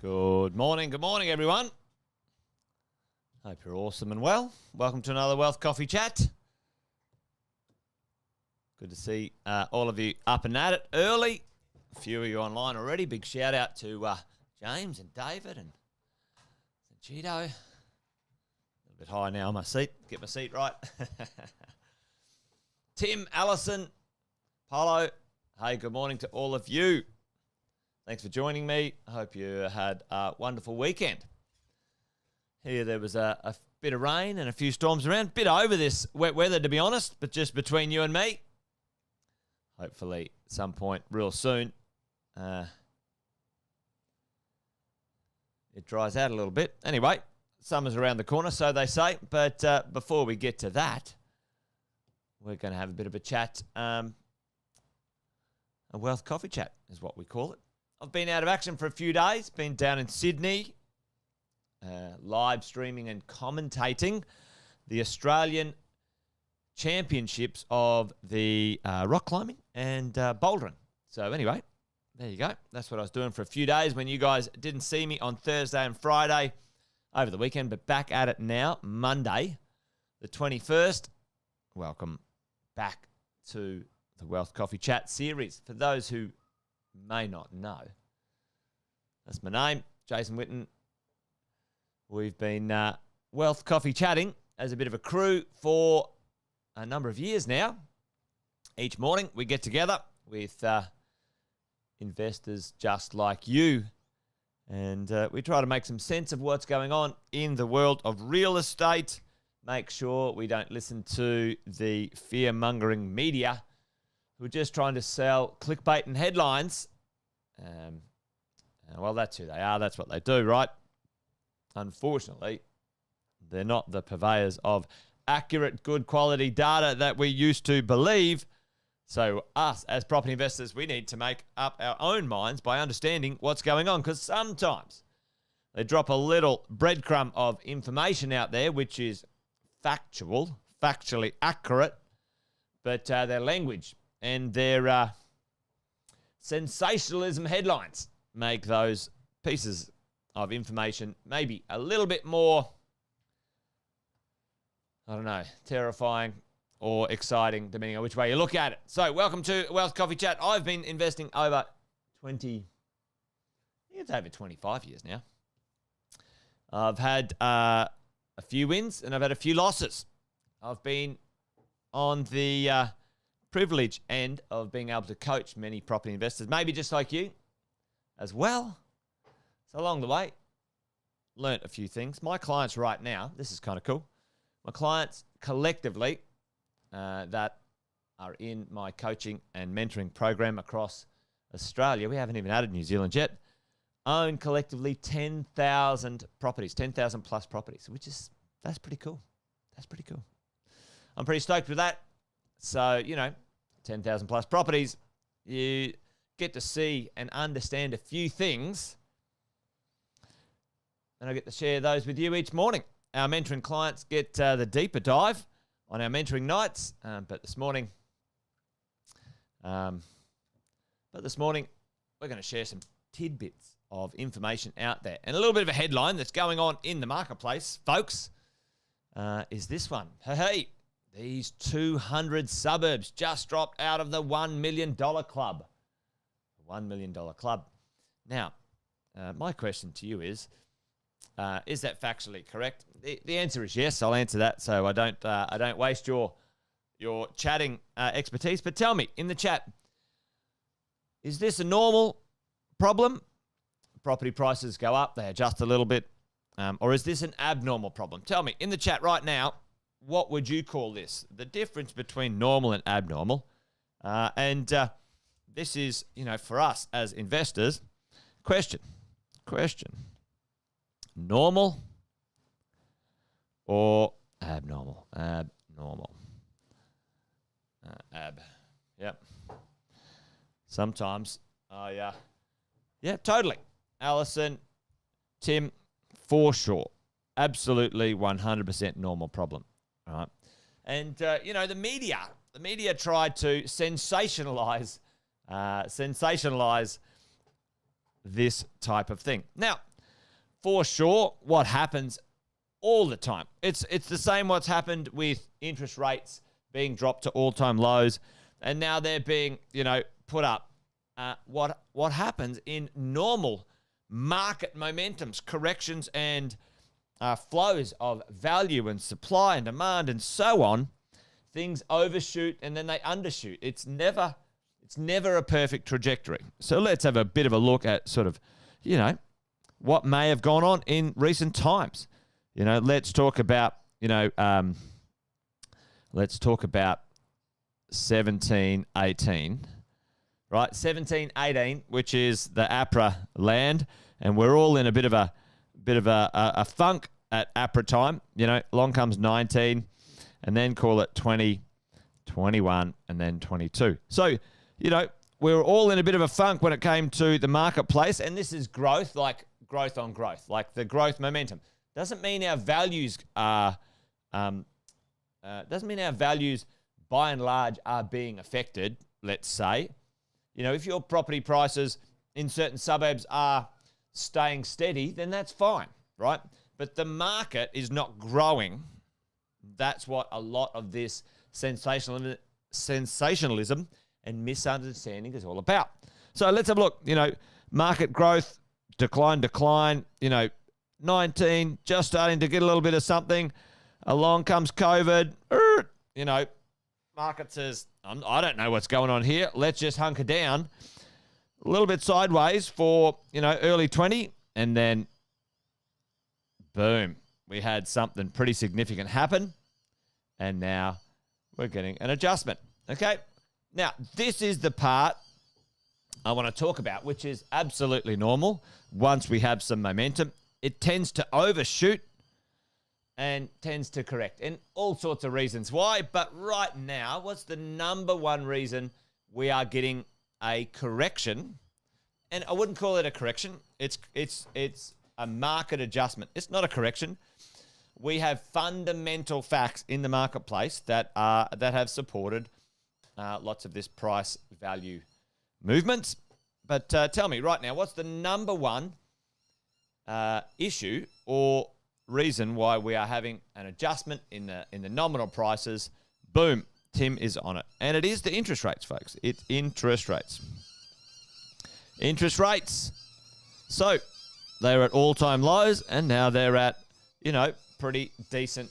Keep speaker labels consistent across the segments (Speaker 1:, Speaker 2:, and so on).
Speaker 1: Good morning, everyone. Hope you're awesome and well. Welcome to another Wealth Coffee Chat. Good to see all of you up and at it early. A few of you online already. Big shout out to James and David and Cheeto. A little bit high now on my seat. Get my seat right. Tim, Allison, Paulo. Hey, good morning to all of you. Thanks for joining me. I hope you had a wonderful weekend. Here there was a bit of rain and a few storms around. Bit over this wet weather, to be honest, but just between you and me. Hopefully, some point real soon, it dries out a little bit. Anyway, summer's around the corner, so they say. But before we get to that, we're going to have a bit of a chat. A Wealth Coffee Chat is what we call it. I've been out of action for a few days. Been down in Sydney, live streaming and commentating the Australian Championships of the rock climbing and bouldering. So anyway, there you go. That's what I was doing for a few days when you guys didn't see me on Thursday and Friday over the weekend, but back at it now, Monday, the 21st. Welcome back to the Wealth Coffee Chat series. For those who may not know, that's my name, Jason Witten. We've been Wealth Coffee Chatting as a bit of a crew for a number of years now. Each morning we get together with investors just like you, and we try to make some sense of what's going on in the world of real estate. Make sure we don't listen to the fear-mongering media who are just trying to sell clickbait and headlines. Well, that's who they are. That's what they do, right? Unfortunately, they're not the purveyors of accurate, good quality data that we used to believe. So us, as property investors, we need to make up our own minds by understanding what's going on, because sometimes they drop a little breadcrumb of information out there, which is factually accurate, but their language and their sensationalism headlines make those pieces of information maybe a little bit more, I don't know, terrifying or exciting, depending on which way you look at it. So welcome to Wealth Coffee Chat. I've been investing over 25 years now. I've had a few wins and I've had a few losses. I've been on the privilege end of being able to coach many property investors, maybe just like you as well. So along the way, learnt a few things. My clients right now, this is kind of cool. My clients collectively that are in my coaching and mentoring program across Australia, we haven't even added New Zealand yet, own collectively 10,000 properties, 10,000 plus properties, that's pretty cool. That's pretty cool. I'm pretty stoked with that. So, 10,000 plus properties, you get to see and understand a few things, and I get to share those with you each morning. Our mentoring clients get the deeper dive on our mentoring nights, but this morning, we're going to share some tidbits of information out there. And a little bit of a headline that's going on in the marketplace, folks, is this one. Hey, these 200 suburbs just dropped out of the $1 million club. $1 million club. Now, my question to you is that factually correct? The answer is yes. I'll answer that, so I don't waste your chatting expertise. But tell me in the chat, is this a normal problem? Property prices go up, they adjust a little bit, or is this an abnormal problem? Tell me in the chat right now, what would you call this? The difference between normal and abnormal. This is, for us as investors, question. Normal or abnormal? Abnormal. Yep. Sometimes yeah, totally. Allison, Tim, for sure. Absolutely 100% normal problem. All right. And, the media tried to sensationalize this type of thing. Now, for sure what happens all the time. It's the same what's happened with interest rates being dropped to all-time lows, and now they're being, put up. What happens in normal market momentums, corrections, and flows of value and supply and demand and so on, things overshoot and then they undershoot. It's never a perfect trajectory. So let's have a bit of a look at sort of, what may have gone on in recent times. Let's talk about, let's talk about 1718, right? 1718, which is the APRA land, and we're all in a bit of a funk at APRA time. Along comes 19, and then call it 20, 21, and then 22. So, we're all in a bit of a funk when it came to the marketplace, and this is growth, like growth on growth, like the growth momentum. Doesn't mean our values are, by and large are being affected, let's say. If your property prices in certain suburbs are staying steady, then that's fine, right? But the market is not growing. That's what a lot of this sensationalism and misunderstanding is all about. So let's have a look. Market growth, decline, 19, just starting to get a little bit of something. Along comes COVID. Market says, I don't know what's going on here. Let's just hunker down. A little bit sideways for, early 20. And then, boom, we had something pretty significant happen. And now we're getting an adjustment. Okay? Now, this is the part I want to talk about, which is absolutely normal. Once we have some momentum, it tends to overshoot and tends to correct. And all sorts of reasons why. But right now, what's the number one reason we are getting a correction? And I wouldn't call it a correction. It's a market adjustment. It's not a correction. We have fundamental facts in the marketplace that have supported lots of this price value movements. But tell me right now, what's the number one issue or reason why we are having an adjustment in the nominal prices? Boom, Tim is on it. And it is the interest rates, folks. It's interest rates. Interest rates. So they're at all-time lows, and now they're at, pretty decent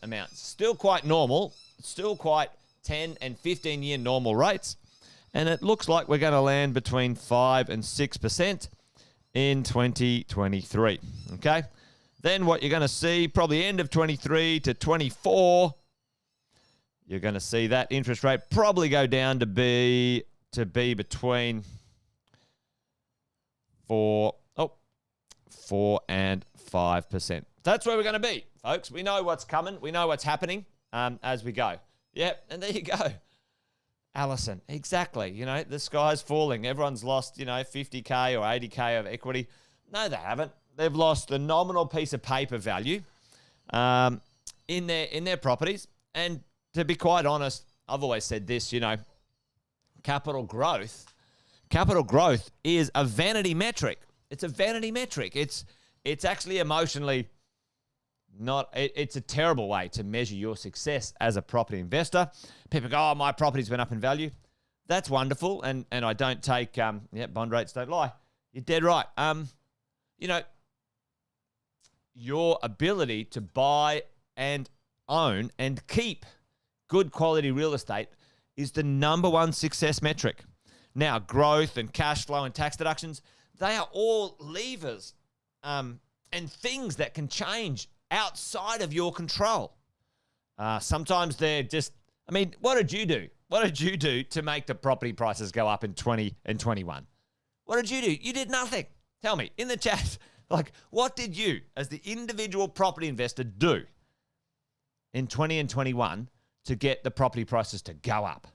Speaker 1: amounts. Still quite normal. Still quite 10 and 15-year normal rates. And it looks like we're going to land between 5 and 6% in 2023. Okay? Then what you're going to see, probably end of 23 to 24, you're going to see that interest rate probably go down to be between 4 and 5%. That's where we're going to be, folks. We know what's coming. We know what's happening as we go. Yep, and there you go. Allison, exactly. The sky's falling. Everyone's lost, 50K or 80K of equity. No, they haven't. They've lost the nominal piece of paper value in their properties. And to be quite honest, I've always said this, capital growth is a vanity metric. It's a vanity metric. It's actually emotionally it's a terrible way to measure your success as a property investor. People go, oh, my property's went up in value. That's wonderful. And I don't take, bond rates don't lie. You're dead right. Your ability to buy and own and keep good quality real estate is the number one success metric. Now, growth and cash flow and tax deductions, they are all levers and things that can change outside of your control. Sometimes they're just, what did you do? What did you do to make the property prices go up in 20 and 21? What did you do? You did nothing. Tell me in the chat, what did you as the individual property investor do in 20 and 21 to get the property prices to go up?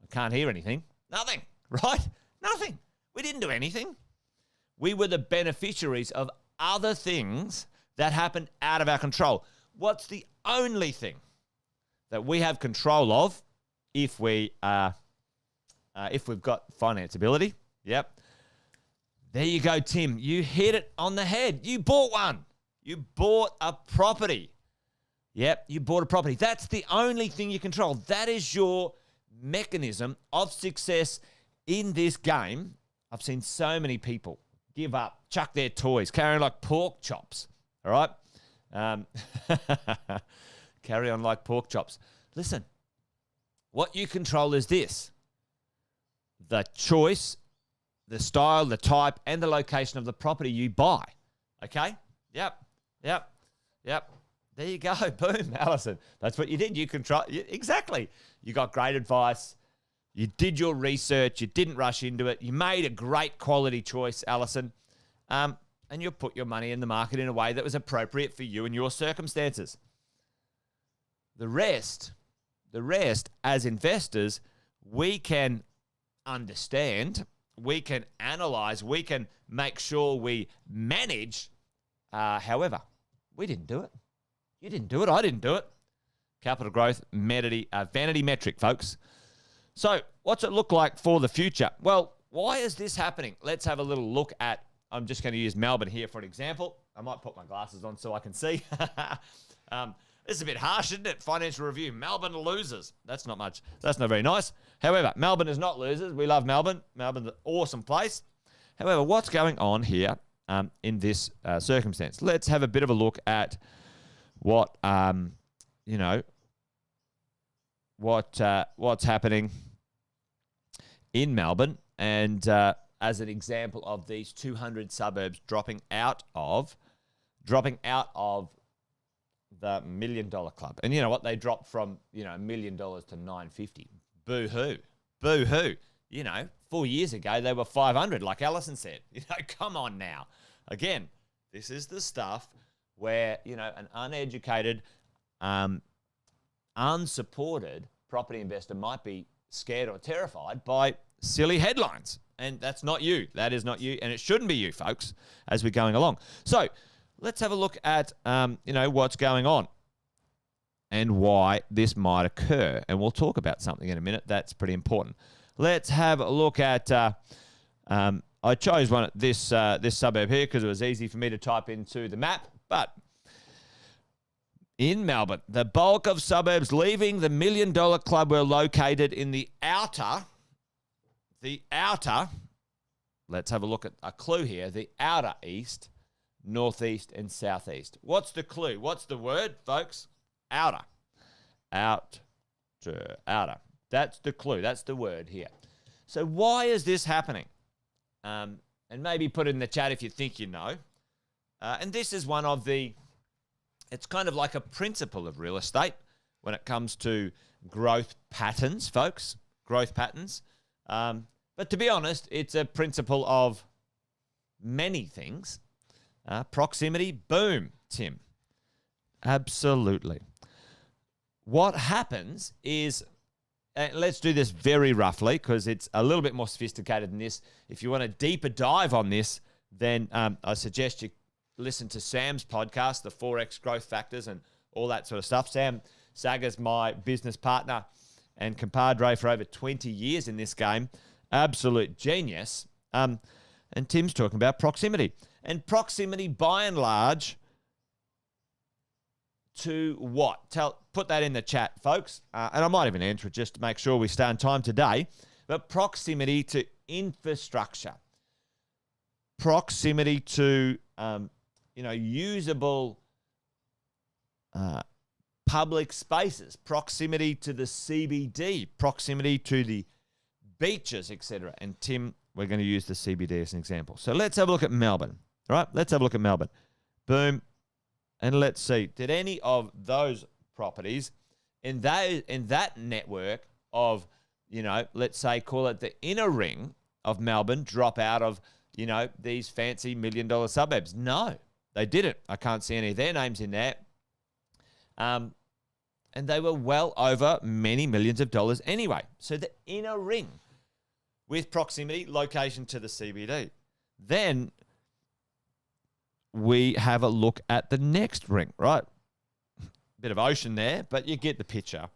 Speaker 1: I can't hear anything. Nothing, right? Nothing. We didn't do anything. We were the beneficiaries of other things that happened out of our control. What's the only thing that we have control of if we've got financeability? Yep. There you go, Tim. You hit it on the head. You bought one. You bought a property. Yep, you bought a property. That's the only thing you control. That is your mechanism of success in this game. I've seen so many people give up, chuck their toys, carry on like pork chops. All right? Carry on like pork chops. Listen, what you control is this: the choice, the style, the type, and the location of the property you buy. Okay? Yep. There you go. Boom, Alison. That's what you did. You control. Exactly. You got great advice. You did your research. You didn't rush into it. You made a great quality choice, Alison. And you put your money in the market in a way that was appropriate for you and your circumstances. The rest, as investors, we can understand, we can analyze, we can make sure we manage. However, we didn't do it. You didn't do it. I didn't do it. Capital growth, vanity metric, folks. So what's it look like for the future? Well, why is this happening? Let's have a little look at, I'm just going to use Melbourne here for an example. I might put my glasses on so I can see. This is a bit harsh, isn't it? Financial Review, Melbourne losers. That's not much. That's not very nice. However, Melbourne is not losers. We love Melbourne. Melbourne's an awesome place. However, what's going on here in this circumstance? Let's have a bit of a look at what, what's happening in Melbourne, and as an example of these 200 suburbs dropping out of the $1 Million Club. And you know what? They dropped from, $1 million to $950. Boo-hoo. Boo-hoo. 4 years ago, they were 500, like Alison said. Come on now. Again, this is the stuff where, an uneducated, unsupported property investor might be scared or terrified by silly headlines. And that's not you. That is not you. And it shouldn't be you, folks, as we're going along. So let's have a look at, what's going on and why this might occur. And we'll talk about something in a minute. That's pretty important. Let's have a look at, I chose this suburb here because it was easy for me to type into the map. But in Melbourne, the bulk of suburbs leaving the $1 Million Club were located in the outer, let's have a look at a clue here, the outer east, northeast, and southeast. What's the clue? What's the word, folks? Outer. Outer. That's the clue. That's the word here. So why is this happening? And maybe put it in the chat if you think you know. And this is one of the, it's kind of like a principle of real estate when it comes to growth patterns, folks. Growth patterns. But to be honest, it's a principle of many things. Proximity, boom, Tim. Absolutely. What happens is, let's do this very roughly because it's a little bit more sophisticated than this. If you want a deeper dive on this, then I suggest you listen to Sam's podcast, the 4X Growth Factors and all that sort of stuff. Sam Saga's my business partner and compadre for over 20 years in this game. Absolute genius. And Tim's talking about proximity. And proximity, by and large, to what? Put that in the chat, folks. And I might even answer it just to make sure we stay on time today. But proximity to infrastructure. Proximity to, usable public spaces. Proximity to the CBD. Proximity to the beaches, etc. And Tim, we're going to use the CBD as an example. So let's have a look at Melbourne. All right, let's have a look at Melbourne. Boom. And let's see, did any of those properties in that network of, let's say, call it the inner ring of Melbourne drop out of, these fancy $1 million suburbs? No, they didn't. I can't see any of their names in there. And they were well over many millions of dollars anyway. So the inner ring with proximity, location to the CBD. Then we have a look at the next ring, right? Bit of ocean there, but you get the picture,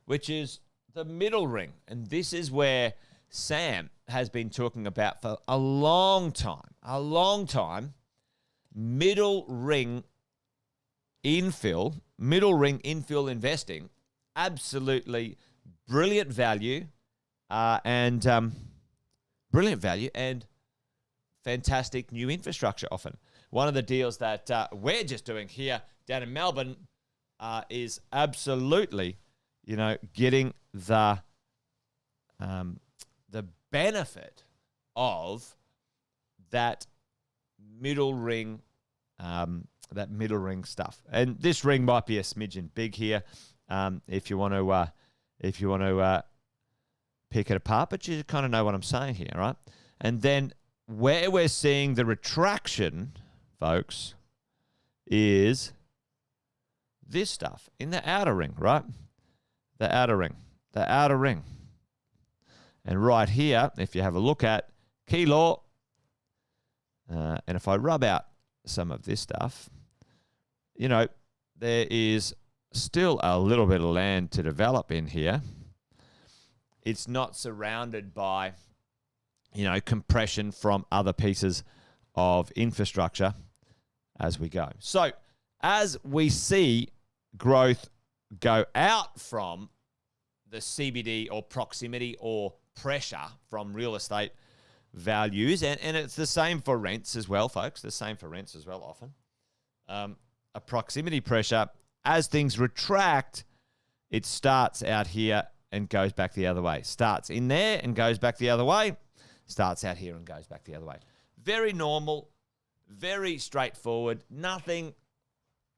Speaker 1: which is the middle ring. And this is where Sam has been talking about for a long time, middle ring infill investing. Absolutely brilliant value and fantastic new infrastructure often. One of the deals that we're just doing here down in Melbourne is absolutely, getting the benefit of that middle ring stuff. And this ring might be a smidgen big here, if you want to pick it apart, but you kind of know what I'm saying here, right? And then where we're seeing the retraction, folks, is this stuff in the outer ring, right? The outer ring. And right here, if you have a look at key law, and if I rub out some of this stuff, there is still a little bit of land to develop in here. It's not surrounded by, compression from other pieces of infrastructure as we go. So as we see growth go out from the CBD or proximity or pressure from real estate values, and it's the same for rents as well, folks. The same for rents as well often. A proximity pressure, as things retract, it starts out here and goes back the other way. Starts in there and goes back the other way. Starts out here and goes back the other way. Very normal, very straightforward. Nothing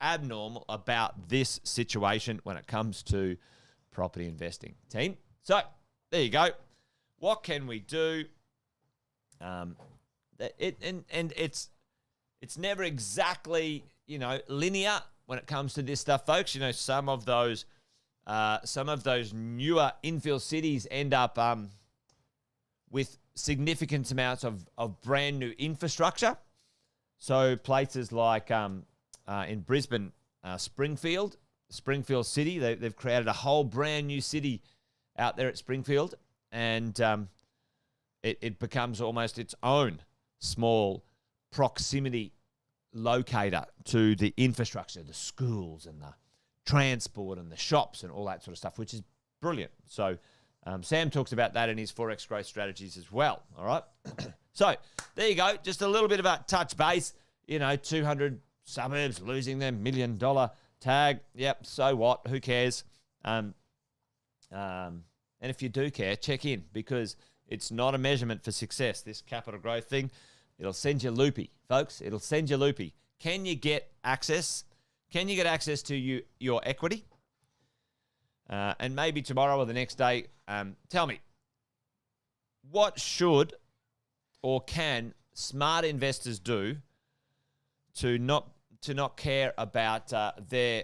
Speaker 1: abnormal about this situation when it comes to property investing, team. So there you go. What can we do? It's never exactly linear when it comes to this stuff, folks. Some of those newer infill cities end up with significant amounts of brand new infrastructure. So places like in Brisbane, Springfield City, they've created a whole brand new city out there at Springfield, and it becomes almost its own small proximity locator to the infrastructure, the schools and the transport and the shops and all that sort of stuff, which is brilliant. So Sam talks about that in his Forex growth strategies as well. All right. So there you go. Just a little bit of a touch base, 200 suburbs losing their $1 million tag. Yep. So what? Who cares? And if you do care, check in, because it's not a measurement for success. This capital growth thing, it'll send you loopy, folks. It'll send you loopy. Can you get access? Can you get access to your equity? And maybe tomorrow or the next day, tell me, what should or can smart investors do to not care about their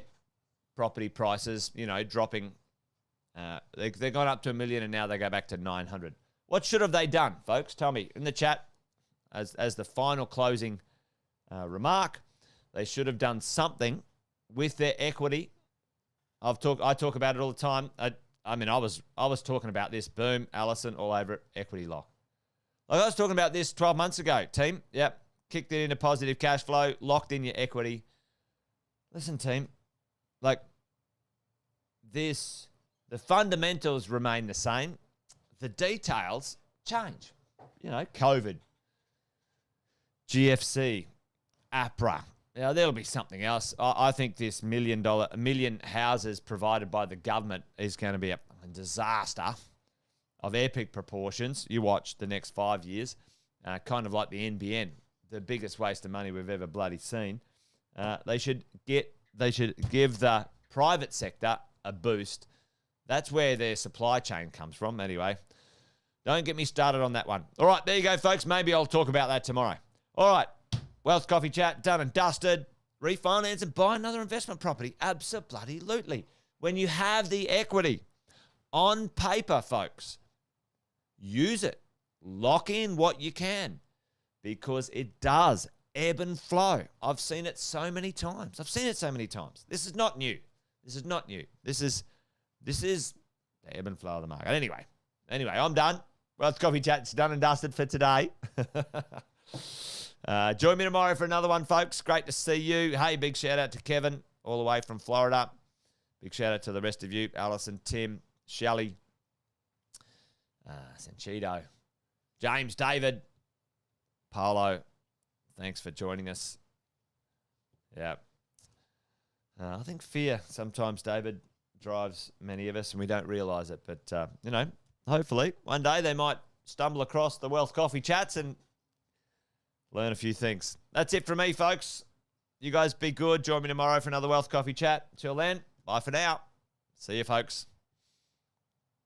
Speaker 1: property prices, dropping? They've gone up to $1 million and now they go back to 900. What should have they done, folks? Tell me in the chat as the final closing remark. They should have done something with their equity. I talk about it all the time. I was talking about this. Boom, Allison, all over it. Equity lock. Like I was talking about this 12 months ago, team. Yep, kicked it into positive cash flow, locked in your equity. Listen, team, like this, the fundamentals remain the same. The details change. COVID, GFC, APRA. There'll be something else. I think this $1 million houses provided by the government is going to be a disaster of epic proportions. You watch the next 5 years, kind of like the NBN, the biggest waste of money we've ever bloody seen. They should give the private sector a boost. That's where their supply chain comes from. Anyway, don't get me started on that one. All right, there you go, folks. Maybe I'll talk about that tomorrow. All right. Wealth Coffee Chat, done and dusted. Refinance and buy another investment property. Absolutely. When you have the equity on paper, folks, use it. Lock in what you can, because it does ebb and flow. I've seen it so many times. This is not new. This is the ebb and flow of the market. Anyway, I'm done. Wealth Coffee Chat's done and dusted for today. Join me tomorrow for another one, folks. Great to see you. Hey, big shout out to Kevin, all the way from Florida. Big shout out to the rest of you, Alison, Tim, Shelley, Sanchito, James, David, Paolo. Thanks for joining us. Yeah. I think fear sometimes, David, drives many of us and we don't realise it. But, hopefully one day they might stumble across the Wealth Coffee Chats and learn a few things. That's it from me, folks. You guys be good. Join me tomorrow for another Wealth Coffee Chat. Till then, bye for now. See you, folks.